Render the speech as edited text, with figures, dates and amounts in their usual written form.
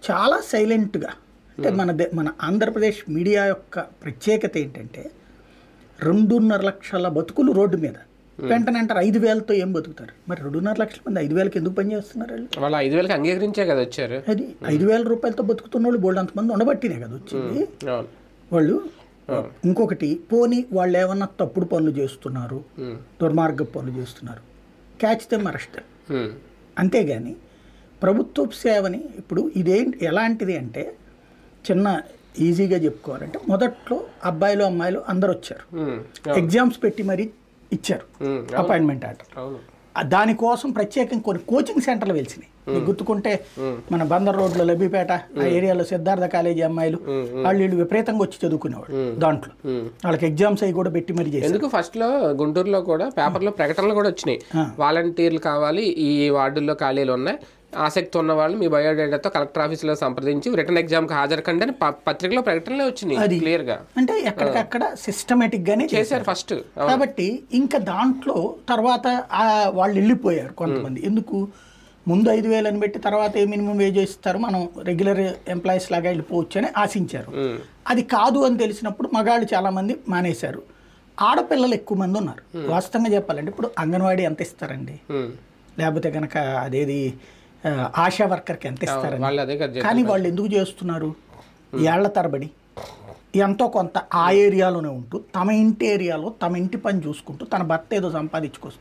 చాలా సైలెంట్గా అంటే మన ఆంధ్రప్రదేశ్ మీడియా యొక్క ప్రత్యేకత ఏంటంటే 2.5 లక్షల బతుకులు రోడ్డు మీద వెంటనే అంటారు 5,000తో ఏం బతుకుతారు. మరి 2.5 లక్షల మంది 5,000కి ఎందుకు పనిచేస్తున్నారు వాళ్ళు 5,000కి అంగీకరించే కదా వచ్చారు. అది 5,000 రూపాయలతో బతుకుతున్న వాళ్ళు బోల్డ్ అంతమంది ఉండబట్టినే కదా వచ్చింది వాళ్ళు. ఇంకొకటి పోనీ వాళ్ళు ఏమన్నా తప్పుడు పనులు చేస్తున్నారు, దుర్మార్గ పనులు చేస్తున్నారు, క్యాచ్ దెమ్ అరెస్ట్. అంతేగాని ప్రభుత్వ సేవని ఇప్పుడు ఎలాంటిది అంటే చిన్న ఈజీగా చెప్పుకోవాలంటే మొదట్లో అబ్బాయిలు అమ్మాయిలు అందరు వచ్చారు, ఎగ్జామ్స్ పెట్టి మరీ ఇచ్చారు అపాయింట్మెంట్ ఆర్డర్. దానికోసం ప్రత్యేకంగా కొన్ని కోచింగ్ సెంటర్లు వెలిసినాయి. మీకు గుర్తుకుంటే మన బందర్ రోడ్లో లబ్బిపేట ఆ ఏరియాలో సిద్ధార్థ కాలేజీ అమ్మాయిలు వీళ్ళు విపరీతంగా వచ్చి చదువుకునేవాడు. దాంట్లో వాళ్ళకి ఎగ్జామ్స్ అవి కూడా పెట్టి మరి చేసి ఎందుకు ఫస్ట్ లో గుంటూరులో కూడా పేపర్లో ప్రకటనలు కూడా వచ్చినాయి, వాలంటీర్లు కావాలి, ఈ వార్డుల్లో ఖాళీలు ఉన్నాయి, ఆసక్తి ఉన్న వాళ్ళు మీ బయోడేటాతో కలెక్టర్ ఆఫీసులో సంప్రదించి రిటర్న్ ఎగ్జామ్కి హాజరు కండి అని పత్రికలో ప్రకటనలే వచ్చినాయి క్లియర్ గా. అంటే ఎక్కడికక్కడ సిస్టమేటిక్ గానే చేశారు ఫస్ట్. కాబట్టి ఇంకా దాంట్లో తర్వాత వాళ్ళు వెళ్ళిపోయారు కొంతమంది. ఎందుకు ముందు 5,000 అని పెట్టి తర్వాత ఏ మినిమం వేజ్ ఇస్తారు, మనం రెగ్యులర్ ఎంప్లాయీస్ లాగా వెళ్ళిపోవచ్చు అని ఆశించారు. అది కాదు అని తెలిసినప్పుడు మగాళ్ళు చాలా మంది మానేశారు, ఆడపిల్లలు ఎక్కువ మంది ఉన్నారు. వాస్తవంగా చెప్పాలంటే ఇప్పుడు అంగన్వాడీ ఎంత ఇస్తారండి, లేకపోతే కనుక అదేది ఆశా వర్కర్కి ఎంత ఇస్తారండి, కానీ వాళ్ళు ఎందుకు చేస్తున్నారు ఏళ్ల తరబడి ఎంతో కొంత ఆ ఏరియాలోనే ఉంటూ తమ ఇంటి ఏరియాలో తమ ఇంటి పని చూసుకుంటూ తన భర్త ఏదో సంపాదించుకొస్తారు.